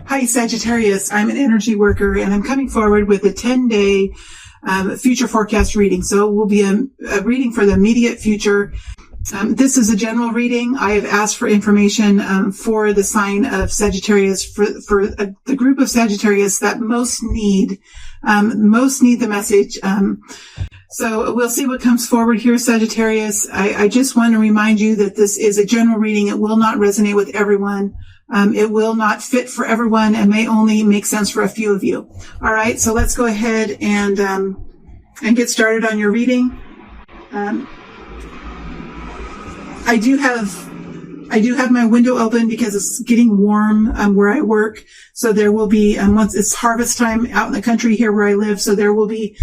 Hi, Sagittarius. I'm an energy worker, and I'm coming forward with a 10-day future forecast reading. So it will be a reading for the immediate future. This is a general reading. I have asked for information for the sign of Sagittarius, for the group of Sagittarius that most need the message. So we'll see what comes forward here, Sagittarius. I just want to remind you that this is a general reading. It will not resonate with everyone. It will not fit for everyone and may only make sense for a few of you. All right, so let's go ahead and get started on your reading. I do have my window open because it's getting warm where I work. So there will be, once it's harvest time out in the country here where I live, so there will be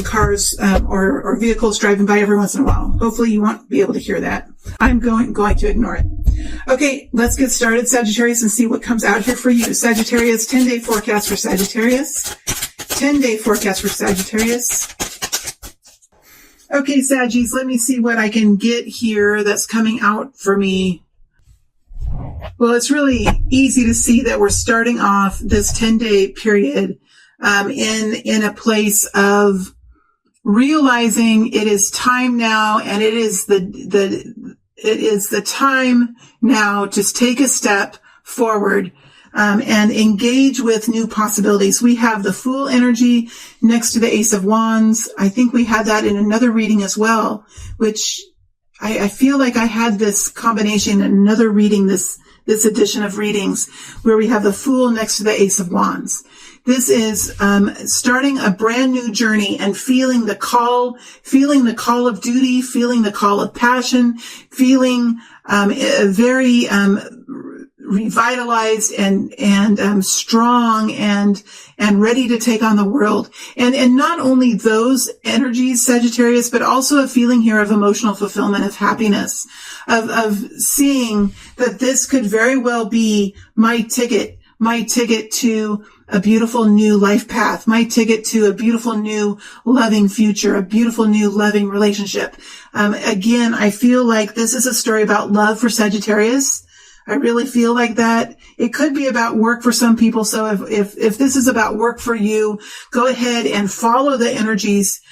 cars or vehicles driving by every once in a while. Hopefully you won't be able to hear that. I'm going to ignore it. Okay, let's get started, Sagittarius, and see what comes out here for you. Sagittarius, 10-day forecast for Sagittarius. 10-day forecast for Sagittarius. Okay, Saggies, let me see what I can get here that's coming out for me. Well, it's really easy to see that we're starting off this 10-day period in a place of realizing it is time now, and it is the time now to take a step forward and engage with new possibilities. We have the Fool energy next to the Ace of Wands. I think we had that in another reading as well, which I feel like I had this combination in another reading, this edition of readings, where we have the Fool next to the Ace of Wands. This is starting a brand new journey and feeling the call of duty, feeling the call of passion, feeling very revitalized and strong and ready to take on the world. And not only those energies, Sagittarius, but also a feeling here of emotional fulfillment, of happiness, of seeing that this could very well be my ticket to a beautiful new life path, my ticket to a beautiful new loving future, a beautiful new loving relationship. Again, I feel like this is a story about love for Sagittarius. I really feel like that. It could be about work for some people. So if this is about work for you, go ahead and follow the energies.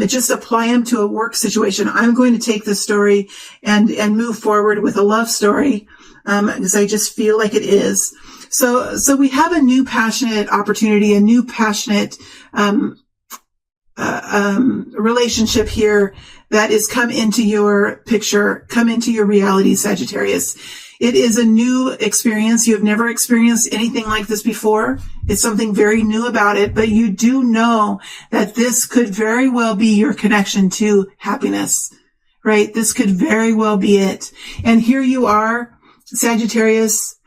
Just apply them to a work situation. I'm going to take this story and move forward with a love story, because I just feel like it is. So we have a new passionate opportunity, a new passionate, relationship here that is come into your picture, come into your reality, Sagittarius. It is a new experience. You have never experienced anything like this before. It's something very new about it, but you do know that this could very well be your connection to happiness, right? This could very well be it. And here you are, Sagittarius,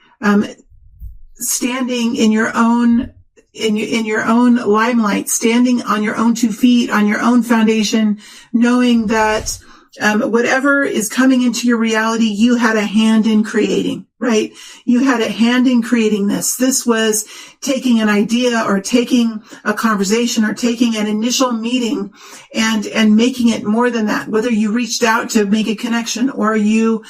standing in your own limelight, standing on your own 2 feet, on your own foundation, knowing that whatever is coming into your reality, you had a hand in creating, right? You had a hand in creating this. This was taking an idea or taking a conversation or taking an initial meeting and making it more than that. Whether you reached out to make a connection or you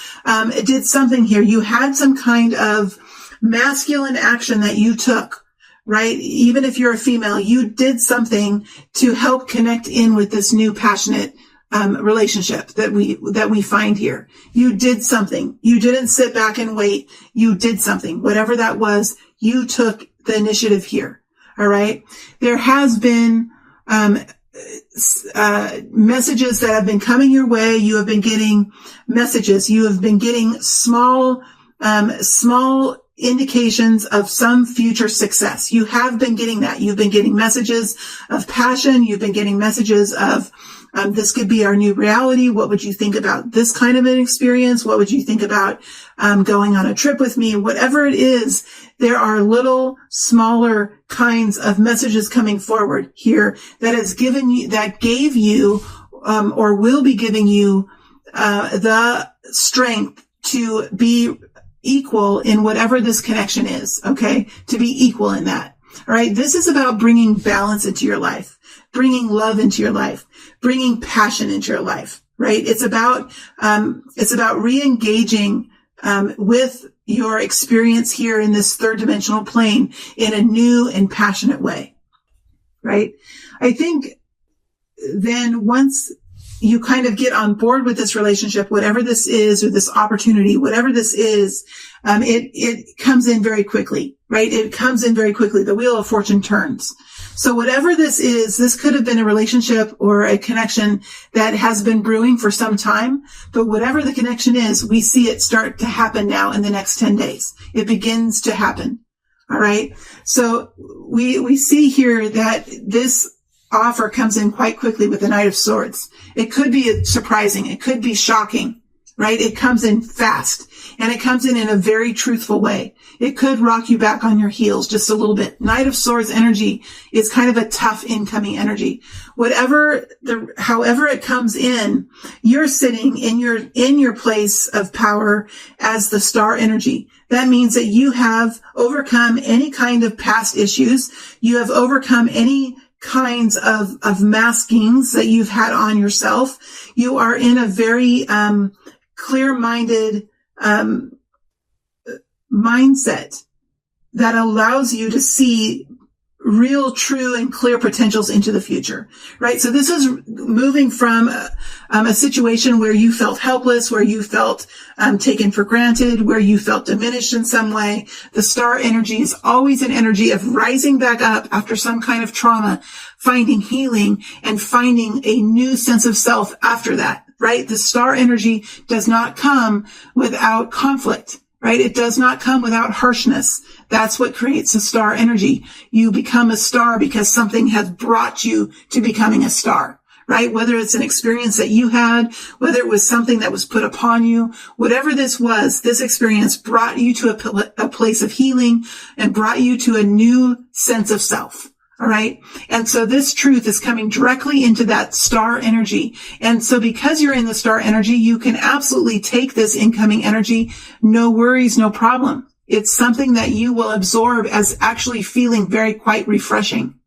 did something here, you had some kind of masculine action that you took, right? Even if you're a female, you did something to help connect in with this new passionate relationship that we find here. You did something. You didn't sit back and wait. You did something. Whatever that was, you took the initiative here. All right. There has been messages that have been coming your way. You have been getting messages. You have been getting small indications of some future success. You have been getting that. You've been getting messages of passion. You've been getting messages of this could be our new reality. What would you think about this kind of an experience? What would you think about going on a trip with me? Whatever it is, there are little smaller kinds of messages coming forward here that gave you or will be giving you the strength to be equal in whatever this connection is, okay? To be equal in that. All right. This is about bringing balance into your life, bringing love into your life, bringing passion into your life, right? It's about re-engaging, with your experience here in this third dimensional plane in a new and passionate way, right? I think then once you kind of get on board with this relationship, whatever this is, or this opportunity, whatever this is, it comes in very quickly, right? It comes in very quickly. The wheel of fortune turns. So whatever this is, this could have been a relationship or a connection that has been brewing for some time, but whatever the connection is, we see it start to happen now in the next 10 days. It begins to happen. All right. So we see here that this offer comes in quite quickly with the Knight of Swords. It could be surprising. It could be shocking, right? It comes in fast, and it comes in a very truthful way. It could rock you back on your heels just a little bit. Knight of Swords energy is kind of a tough incoming energy. However it comes in, you're sitting in your place of power as the star energy. That means that you have overcome any kind of past issues. You have overcome any kinds of maskings that you've had on yourself. You are in a very clear-minded mindset that allows you to see real, true, and clear potentials into the future, right? So this is moving from a situation where you felt helpless, where you felt taken for granted, where you felt diminished in some way. The star energy is always an energy of rising back up after some kind of trauma, finding healing, and finding a new sense of self after that, right? The star energy does not come without conflict, right? It does not come without harshness. That's what creates a star energy. You become a star because something has brought you to becoming a star, right? Whether it's an experience that you had, whether it was something that was put upon you, whatever this was, this experience brought you to a place of healing and brought you to a new sense of self. All right. And so this truth is coming directly into that star energy. And so because you're in the star energy, you can absolutely take this incoming energy. No worries, no problem. It's something that you will absorb as actually feeling very quite refreshing.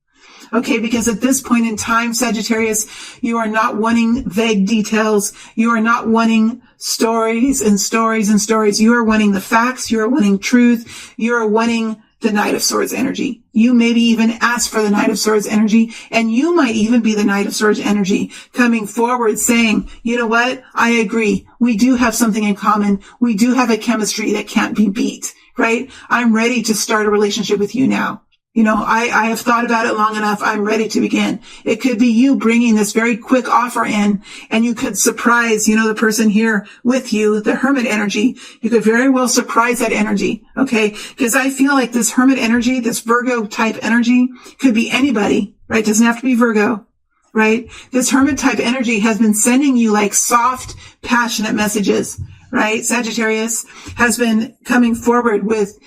Okay. Because at this point in time, Sagittarius, you are not wanting vague details. You are not wanting stories and stories and stories. You are wanting the facts. You are wanting truth. You are wanting the Knight of Swords energy. You maybe even ask for the Knight of Swords energy, and you might even be the Knight of Swords energy coming forward saying, you know what? I agree. We do have something in common. We do have a chemistry that can't be beat, right? I'm ready to start a relationship with you now. You know, I have thought about it long enough. I'm ready to begin. It could be you bringing this very quick offer in, and you could surprise, the person here with you, the Hermit energy. You could very well surprise that energy. Okay. Because I feel like this Hermit energy, this Virgo type energy could be anybody, right? Doesn't have to be Virgo, right? This Hermit type energy has been sending you like soft, passionate messages. Right? Sagittarius has been coming forward with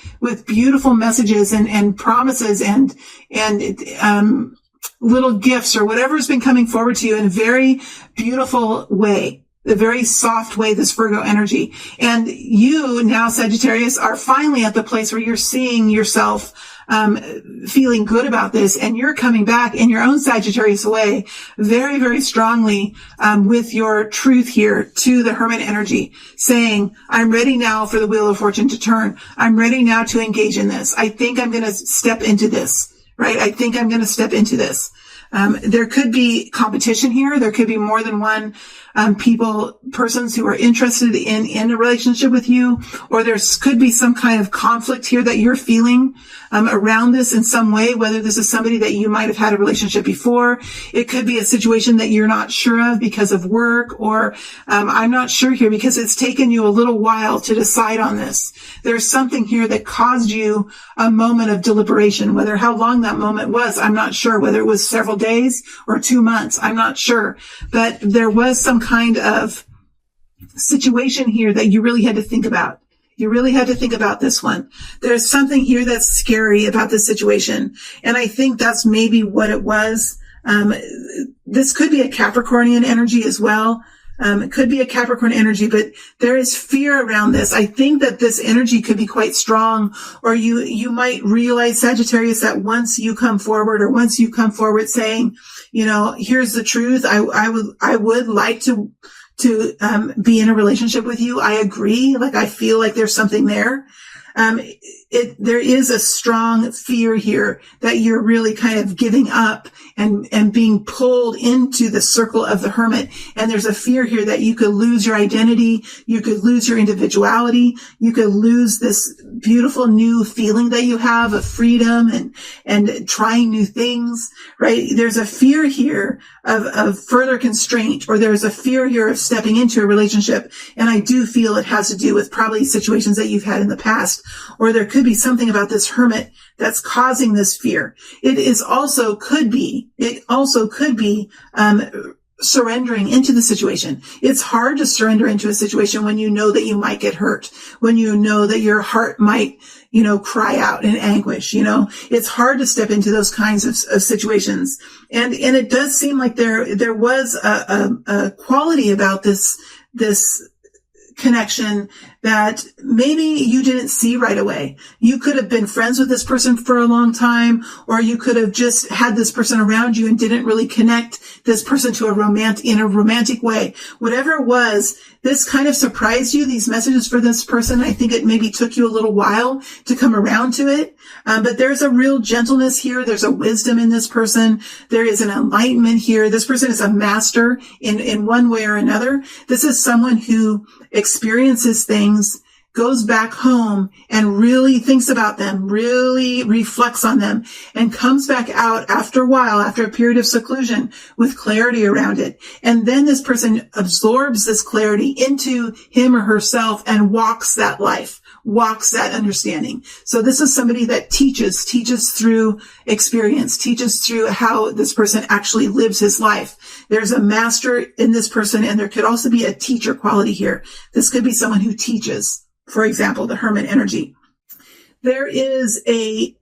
beautiful messages and promises and little gifts or whatever has been coming forward to you in a very beautiful way, a very soft way, this Virgo energy. And you now, Sagittarius, are finally at the place where you're seeing yourself feeling good about this, and you're coming back in your own Sagittarius way very, very strongly with your truth here to the Hermit energy, saying, I'm ready now for the Wheel of Fortune to turn. I'm ready now to engage in this. I think I'm going to step into this, right? I think I'm going to step into this. There could be competition here. There could be more than one persons who are interested in a relationship with you, or there could be some kind of conflict here that you're feeling around this in some way, whether this is somebody that you might have had a relationship before. It could be a situation that you're not sure of because of work, or I'm not sure here because it's taken you a little while to decide on this. There's something here that caused you a moment of deliberation, whether how long that moment was, I'm not sure, whether it was several days or 2 months, I'm not sure, but there was some kind of situation here that you really had to think about. You really had to think about this one. There's something here that's scary about this situation. And I think that's maybe what it was. This could be a Capricornian energy as well. It could be a Capricorn energy, but there is fear around this. I think that this energy could be quite strong, or you might realize, Sagittarius, that once you come forward saying, here's the truth. I would like to to be in a relationship with you. I agree. Like, I feel like there's something there. There is a strong fear here that you're really kind of giving up and being pulled into the circle of the hermit. And there's a fear here that you could lose your identity. You could lose your individuality. You could lose this beautiful new feeling that you have of freedom and trying new things, right? There's a fear here of further constraint, or there's a fear here of stepping into a relationship. And I do feel it has to do with probably situations that you've had in the past, or there could be something about this hermit that's causing this fear. It also could be surrendering into the situation. It's hard to surrender into a situation when you know that you might get hurt, when you know that your heart might, cry out in anguish. It's hard to step into those kinds of situations. And it does seem like there was a quality about this connection that maybe you didn't see right away. You could have been friends with this person for a long time, or you could have just had this person around you and didn't really connect this person to in a romantic way. Whatever it was, this kind of surprised you, these messages for this person. I think it maybe took you a little while to come around to it. But there's a real gentleness here. There's a wisdom in this person. There is an enlightenment here. This person is a master in one way or another. This is someone who experiences things, goes back home and really thinks about them, really reflects on them, and comes back out after a while, after a period of seclusion, with clarity around it. And then this person absorbs this clarity into him or herself and walks that life, walks that understanding. So this is somebody that teaches through experience, teaches through how this person actually lives his life. There's a master in this person, and there could also be a teacher quality here. This could be someone who teaches, for example, the hermit energy. There is a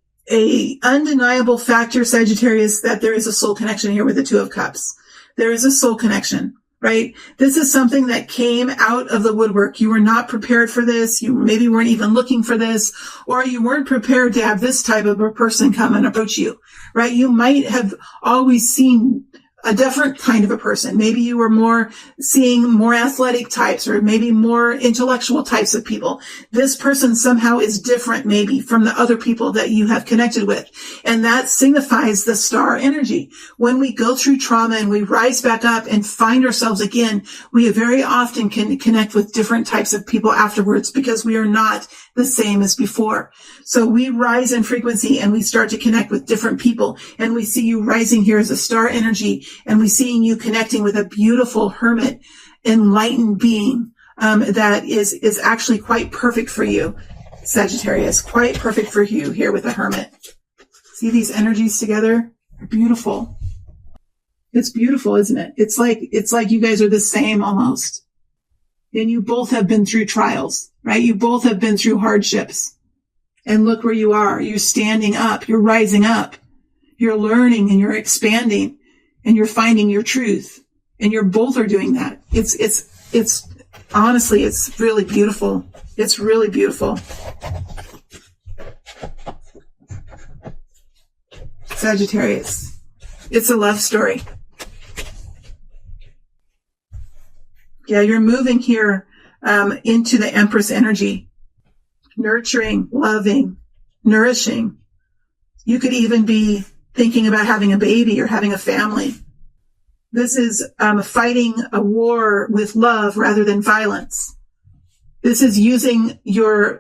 undeniable factor, Sagittarius, that there is a soul connection here with the Two of Cups. There is a soul connection, right? This is something that came out of the woodwork. You were not prepared for this. You maybe weren't even looking for this, or you weren't prepared to have this type of a person come and approach you, right? You might have always seen a different kind of a person. Maybe you were seeing more athletic types, or maybe more intellectual types of people. This person somehow is different maybe from the other people that you have connected with. And that signifies the star energy. When we go through trauma and we rise back up and find ourselves again, we very often can connect with different types of people afterwards, because we are not the same as before. So we rise in frequency and we start to connect with different people, and we see you rising here as a star energy, and we seeing you connecting with a beautiful hermit, enlightened being that is actually quite perfect for you, Sagittarius, quite perfect for you here with a hermit. See these energies together? They're beautiful. It's beautiful, isn't it? It's like you guys are the same almost. And you both have been through trials, right? You both have been through hardships. And look where you are. You're standing up. You're rising up. You're learning and you're expanding and you're finding your truth. And you're both are doing that. It's honestly, it's really beautiful. It's really beautiful. Sagittarius. It's a love story. Yeah, you're moving here into the Empress energy. Nurturing, loving, nourishing. You could even be thinking about having a baby or having a family. This is fighting a war with love rather than violence. This is using your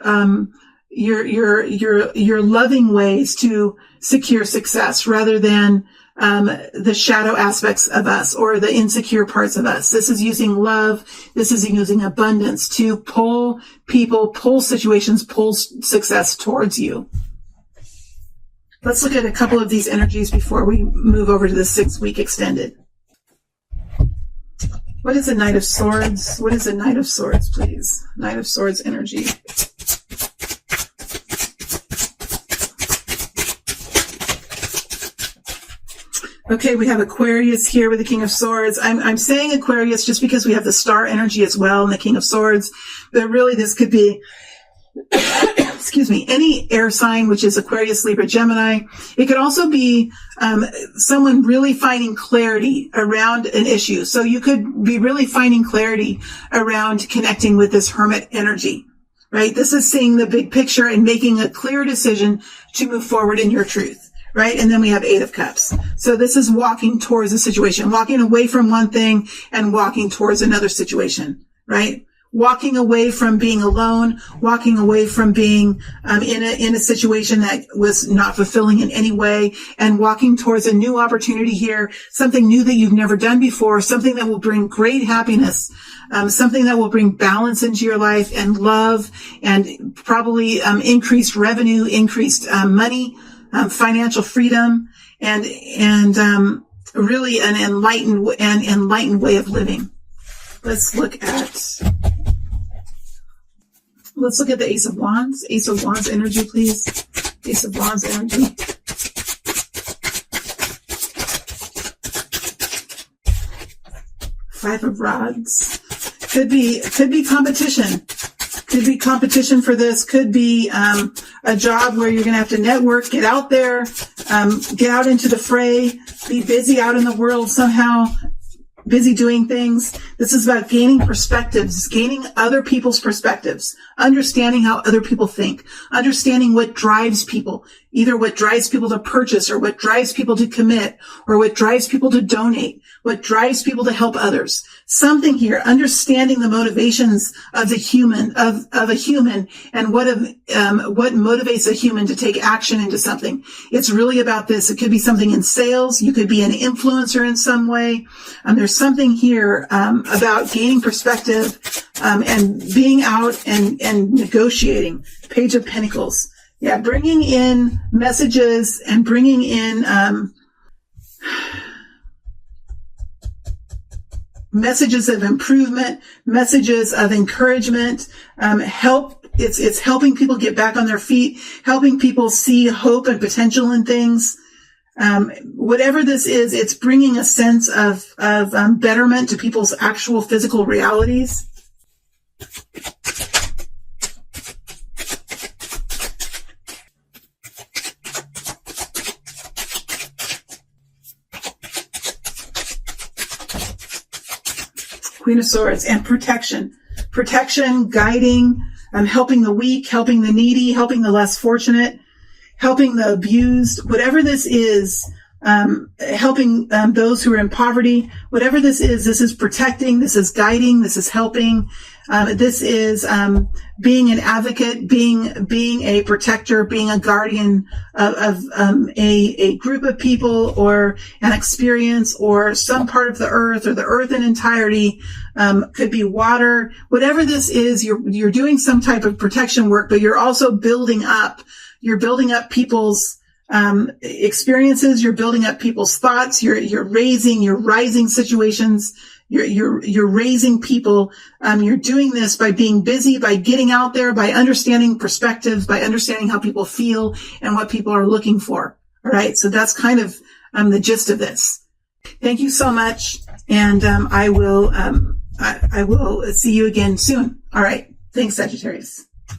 loving ways to secure success rather than the shadow aspects of us or the insecure parts of us. This is using love. This is using abundance to pull people, pull situations, pull success towards you. Let's look at a couple of these energies before we move over to the 6-week extended. What is a Knight of Swords? What is a Knight of Swords, please? Knight of Swords energy. Okay, we have Aquarius here with the King of Swords. I'm saying Aquarius just because we have the star energy as well and the King of Swords. But really this could be, any air sign, which is Aquarius, Libra, Gemini. It could also be someone really finding clarity around an issue. So you could be really finding clarity around connecting with this hermit energy, right? This is seeing the big picture and making a clear decision to move forward in your truth. Right? And then we have 8 of Cups. So this is walking towards a situation, walking away from one thing and walking towards another situation, right? Walking away from being alone, walking away from being in a situation that was not fulfilling in any way, and walking towards a new opportunity here, something new that you've never done before, something that will bring great happiness, something that will bring balance into your life and love, and probably increased revenue, increased money, financial freedom, and really an enlightened way of living. Let's look at the Ace of Wands. Ace of Wands energy, please. Ace of Wands energy. Five of Rods. Could be competition. Could be competition for this. Could be a job where you're going to have to network, get out there, get out into the fray, be busy out in the world somehow, busy doing things. This is about gaining perspectives, gaining other people's perspectives, understanding how other people think, understanding what drives people, either what drives people to purchase or what drives people to commit or what drives people to donate, what drives people to help others. Something here, understanding the motivations of the human, of a human, and what motivates a human to take action into something. It's really about this. It could be something in sales. You could be an influencer in some way. There's something here about gaining perspective and being out and negotiating. Page of Pentacles. Yeah, bringing in messages and bringing in messages of improvement, messages of encouragement, help. It's helping people get back on their feet, helping people see hope and potential in things. Whatever this is, it's bringing a sense of betterment to people's actual physical realities. Queen of Swords, and protection, guiding, helping the weak, helping the needy, helping the less fortunate, helping the abused, whatever this is, helping those who are in poverty, whatever this is protecting, this is guiding, this is helping, this is being an advocate, being a protector, being a guardian of a group of people or an experience or some part of the earth or the earth in entirety. Could be water. Whatever this is, you're doing some type of protection work, but you're also building up people's experiences. You're building up people's thoughts. You're rising situations. You're raising people. You're doing this by being busy, by getting out there, by understanding perspectives, by understanding how people feel and what people are looking for. All right. So that's kind of the gist of this. Thank you so much. And I will see you again soon. All right. Thanks, Sagittarius.